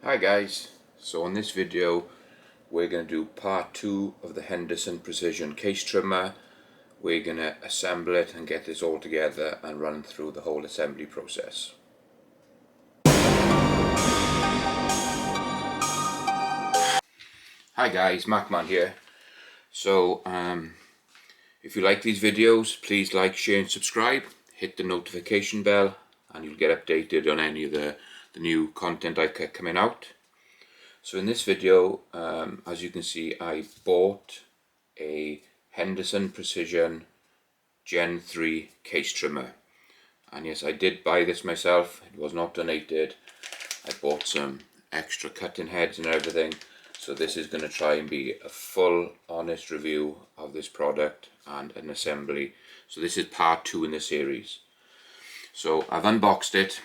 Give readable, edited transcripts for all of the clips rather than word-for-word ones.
Hi guys, so in this video we're going to do part 2 of the Henderson precision case trimmer. We're going to assemble it and get this all together and run through the whole assembly process. Hi guys, Macman here. So if you like these videos, please like, share and subscribe. Hit the notification bell and you'll get updated on any of the new content I've got coming out. So in this video, as you can see, I bought a Henderson Precision Gen 3 case trimmer. And yes, I did buy this myself. It was not donated. I bought some extra cutting heads and everything. So this is going to try and be a full, honest review of this product and an assembly. So this is part 2 in the series. So I've unboxed it.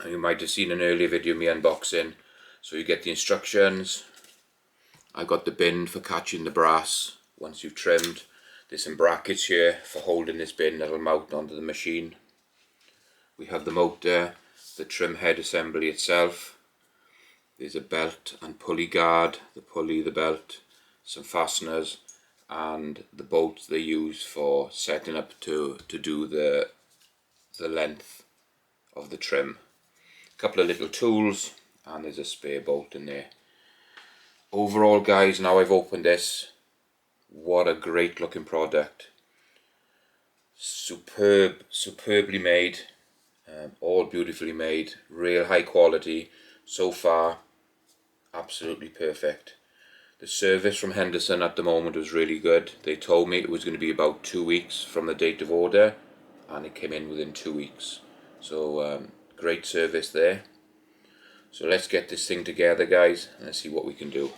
And you might have seen an earlier video of me unboxing. So you get the instructions. I got the bin for catching the brass once you've trimmed. There's some brackets here for holding this bin that'll mount onto the machine. We have the motor, the trim head assembly itself. There's a belt and pulley guard, the pulley, the belt, some fasteners, and the bolts they use for setting up to do the length of the trim. A couple of little tools, and there's a spare bolt in there. Overall guys, now I've opened this, what a great looking product. Superbly made, all beautifully made, real high quality. So far, absolutely perfect. The service from Henderson at the moment was really good. They told me it was going to be about 2 weeks from the date of order, and it came in within 2 weeks. So great service there. So let's get this thing together guys and see what we can do.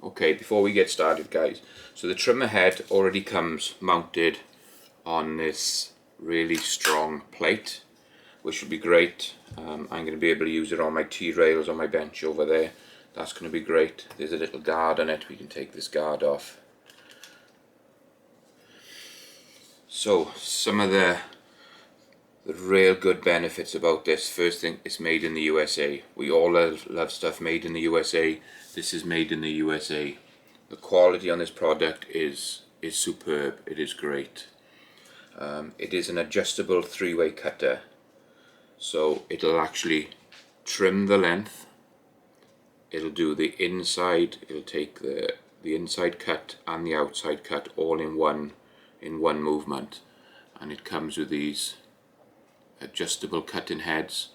Okay, before we get started guys, so the trimmer head already comes mounted on this really strong plate, which will be great. I'm going to be able to use it on my T-rails on my bench over there. That's going to be great. There's a little guard on it, we can take this guard off. So some of the real good benefits about this. First thing, it's made in the USA. We all love stuff made in the USA. This is made in the USA. The quality on this product is superb. It is great. It is an adjustable 3-way cutter, so it'll actually trim the length. It'll do the inside. It'll take the inside cut and the outside cut all in one movement, and it comes with these adjustable cutting heads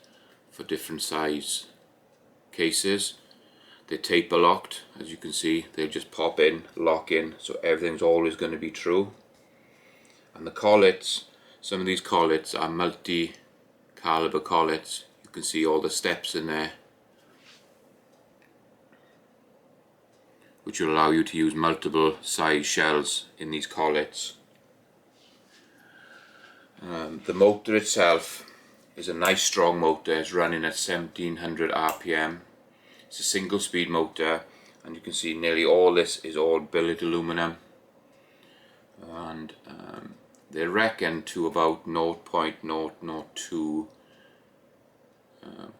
for different size cases. They're taper locked, as you can see. They'll just pop in, lock in, so everything's always going to be true. And the collets, some of these collets are multi-caliber collets. You can see all the steps in there, which will allow you to use multiple size shells in these collets. The motor itself is a nice strong motor. It's running at 1700 RPM. It's a single speed motor, and you can see nearly all this is all billet aluminum, and they reckon to about 0.002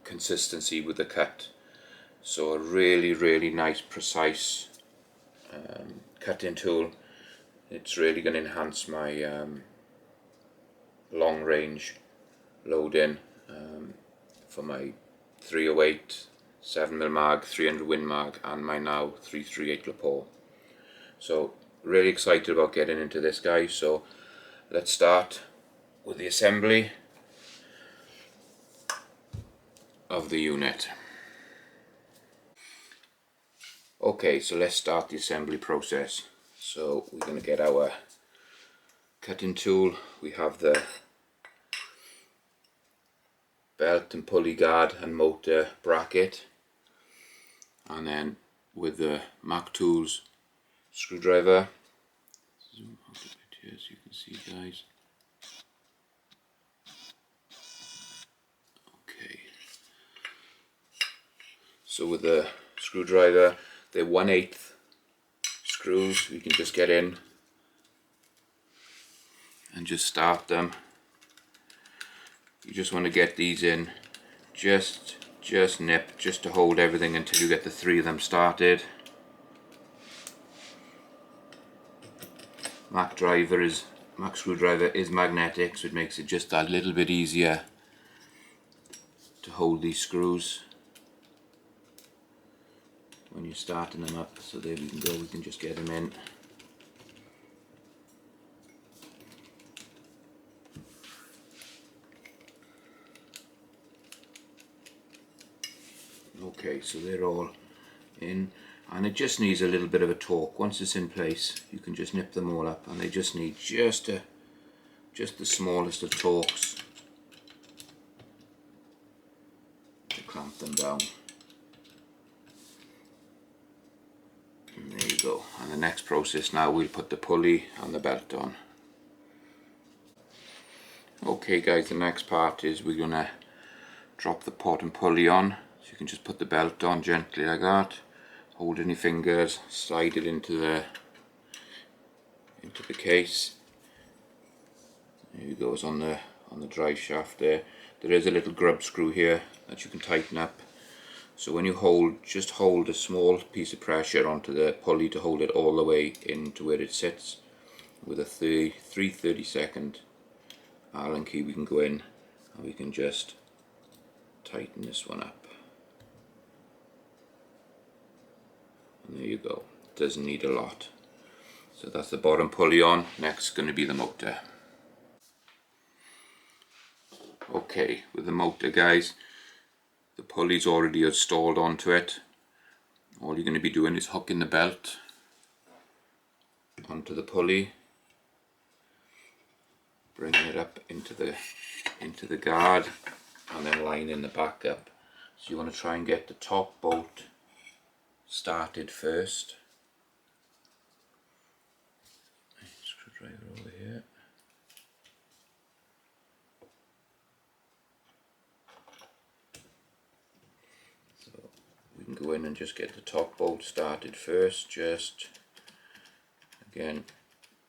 consistency with the cut. So a really nice precise cutting tool. It's really going to enhance my long range loading for my 308 7mm mag, 300 Win mag, and my now 338 lapel. So really excited about getting into this guys. So let's start with the assembly of the unit. Okay, so let's start the assembly process. So we're going to get our cutting tool. We have the belt and pulley guard and motor bracket, and then with the Mac Tools screwdriver. Zoom out a bit here so you can see guys. Okay, so with the screwdriver, they're 1/8 screws. We can just get in and just start them. You just want to get these in just just nip, just to hold everything until you get the 3 of them started. Mac screwdriver is magnetic, so it makes it just that little bit easier to hold these screws when you're starting them up. So there we can go, we can just get them in. Okay, so they're all in, and it just needs a little bit of a torque. Once it's in place, you can just nip them all up, and they just need just the smallest of torques to clamp them down. And there you go. And the next process now, we'll put the pulley and the belt on. Okay guys, the next part is we're gonna drop the pot and pulley on. So you can just put the belt on gently like that, hold in your fingers, slide it into the case. There you go, it's on the drive shaft there. There is a little grub screw here that you can tighten up. So when you hold, just hold a small piece of pressure onto the pulley to hold it all the way into where it sits. With a 3/32 Allen key we can go in and we can just tighten this one up. And there you go, it doesn't need a lot. So that's the bottom pulley on. Next is going to be the motor. Okay, with the motor guys, the pulley's already installed onto it. All you're going to be doing is hooking the belt onto the pulley, bringing it up into the guard, and then lining the back up. So you want to try and get the top bolt started first. Screwdriver over here. So we can go in and just get the top bolt started first, just again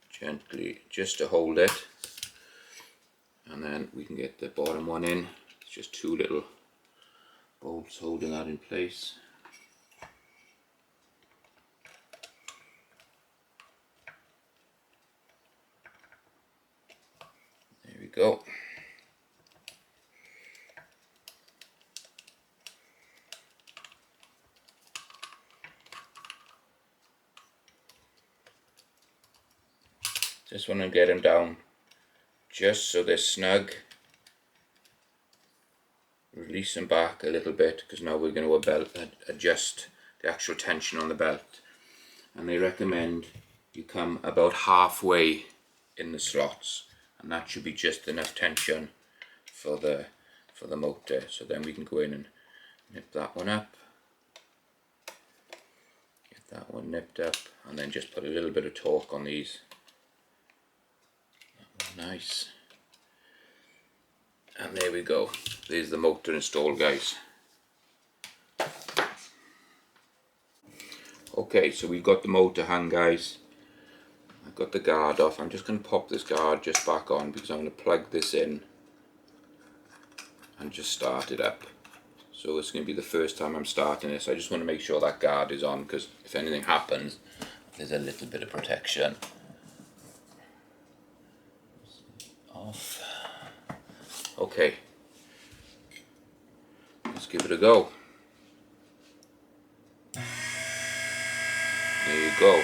gently, just to hold it, and then we can get the bottom one in. It's just 2 little bolts holding that in place. There we go. Just want to get them down just so they're snug. Release them back a little bit, because now we're going to adjust the actual tension on the belt. And they recommend you come about halfway in the slots, and that should be just enough tension for the motor. So then we can go in and nip that one up, get that one nipped up, and then just put a little bit of torque on these. Nice. And there we go. There's the motor installed, guys. Okay, so we've got the motor hung, guys. I've got the guard off. I'm just going to pop this guard just back on, because I'm going to plug this in and just start it up. So it's going to be the first time I'm starting this. I just want to make sure that guard is on, because if anything happens, there's a little bit of protection. Off. Okay, let's give it a go. There you go.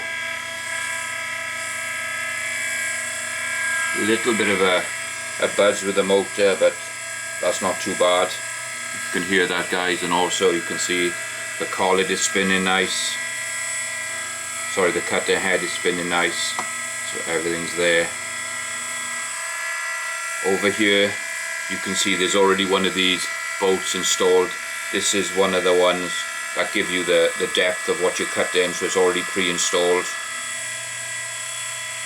A little bit of a buzz with the motor, but that's not too bad. You can hear that, guys, and also you can see the collet is spinning nice. Sorry, the cutter head is spinning nice, so everything's there. Over here you can see there's already one of these bolts installed. This is one of the ones that give you the depth of what you cut in, so it's already pre-installed.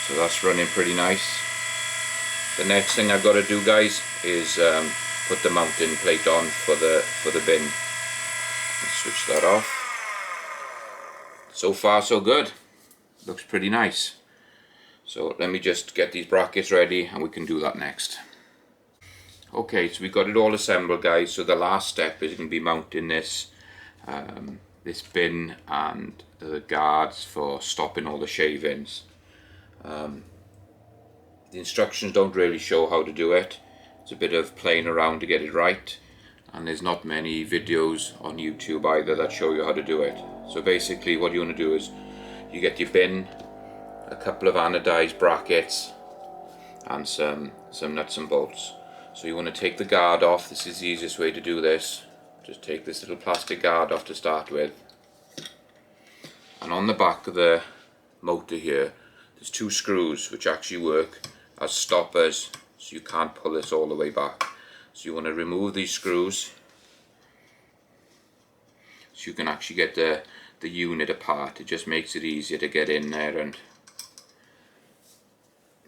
So that's running pretty nice. The next thing I've got to do, guys, is put the mounting plate on for the bin. Let's switch that off. So far so good. Looks pretty nice. So let me just get these brackets ready and we can do that next. Okay, so we got it all assembled, guys. So the last step is going to be mounting this this bin and the guards for stopping all the shavings. The instructions don't really show how to do it. It's a bit of playing around to get it right, and there's not many videos on YouTube either that show you how to do it. So basically what you want to do is you get your bin, a couple of anodized brackets, and some nuts and bolts. So you want to take the guard off. This is the easiest way to do this. Just take this little plastic guard off to start with, and on the back of the motor here there's two screws which actually work as stoppers, so you can't pull this all the way back. So you want to remove these screws so you can actually get the unit apart. It just makes it easier to get in there, and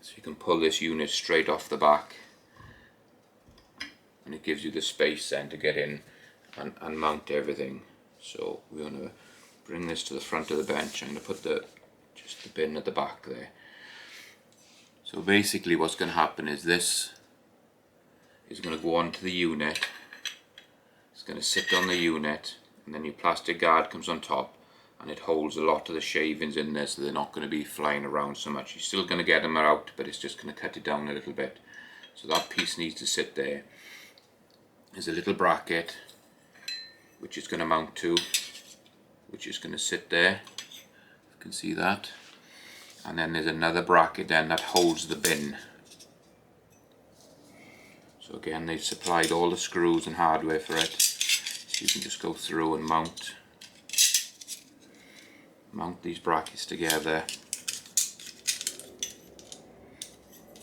so you can pull this unit straight off the back, and it gives you the space then to get in and mount everything. So we want to bring this to the front of the bench. I'm going to put just the bin at the back there. So basically what's going to happen is this is going to go onto the unit. It's going to sit on the unit, and then your plastic guard comes on top, and it holds a lot of the shavings in there, so they're not going to be flying around so much. You're still going to get them out, but it's just going to cut it down a little bit. So that piece needs to sit there. There's a little bracket which is going to mount to, which is going to sit there. You can see that. And then there's another bracket then that holds the bin. So again, they've supplied all the screws and hardware for it. So you can just go through and mount these brackets together.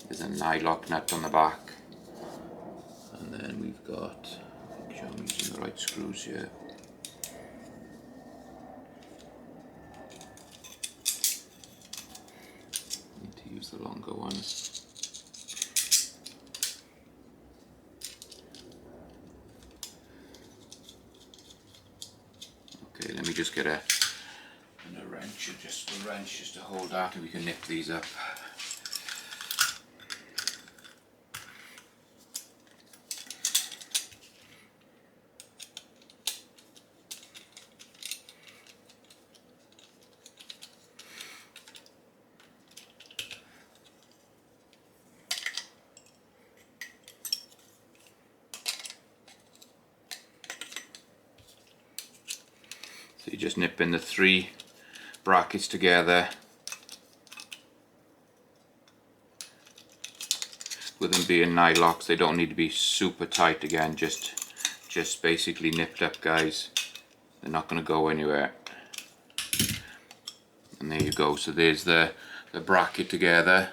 There's a nylock nut on the back. And then we've got, make sure I'm using the right screws here. Use the longer one. Okay, let me just get a wrench, just to hold that, and we can nip these up. So you just nip in the three brackets together. With them being nylocks, they don't need to be super tight again, just basically nipped up, guys. They're not going to go anywhere. And there you go. So there's the bracket together,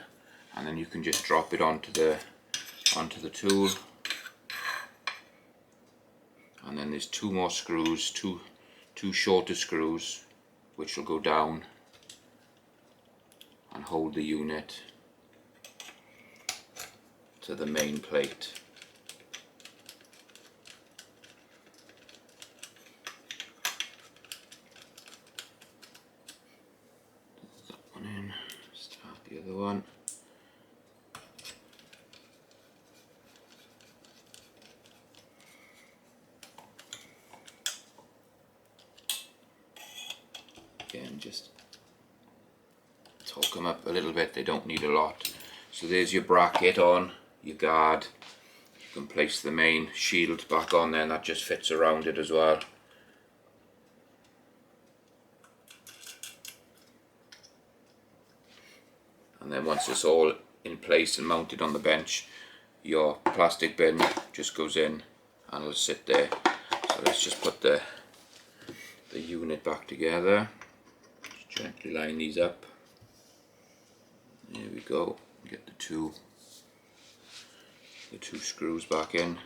and then you can just drop it onto the tool. And then there's two more screws, two shorter screws, which will go down and hold the unit to the main plate. Put that one in, start the other one. Again, just torque them up a little bit, they don't need a lot. So there's your bracket on, your guard. You can place the main shield back on there, and that just fits around it as well. And then once it's all in place and mounted on the bench, your plastic bin just goes in and it'll sit there. So let's just put the unit back together. Gently line these up. There we go. Get the two screws back in.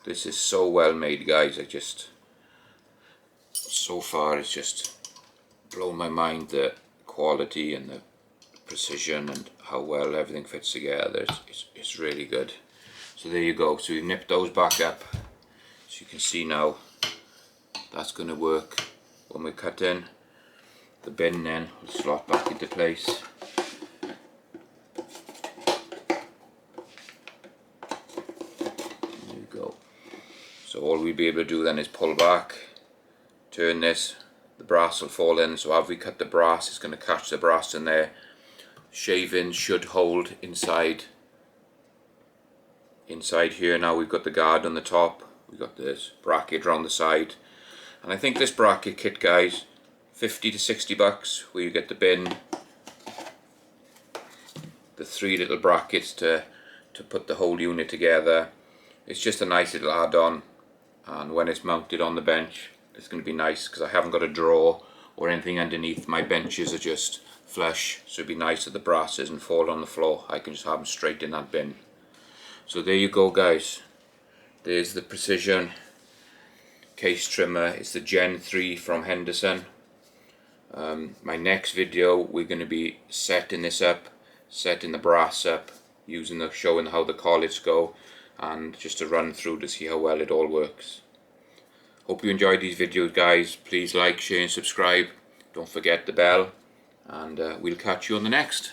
This is so well made, guys. So far it's just blown my mind, the quality and the precision and how well everything fits together. It's really good. So there you go. So we've nipped those back up, so you can see now that's going to work when we cut in. The bin then will slot back into place. There we go. So all we'll be able to do then is pull back, turn this, the brass will fall in, so as we cut the brass it's going to catch the brass in there. Shavings should hold inside here. Now we've got the guard on the top, we've got this bracket around the side, and I think this bracket kit, guys, 50 to 60 bucks, where you get the bin, the 3 little brackets to put the whole unit together. It's just a nice little add-on, and when it's mounted on the bench it's going to be nice because I haven't got a drawer or anything underneath. My benches are just flush, so it'd be nice that the brass doesn't fall on the floor. I can just have them straight in that bin. So there you go, guys. There's the Precision case trimmer. It's the Gen 3 from Henderson. My next video we're going to be setting this up, setting the brass up, showing how the collets go, and just a run through to see how well it all works. Hope you enjoyed these videos, guys. Please like, share and subscribe. Don't forget the bell, and we'll catch you on the next.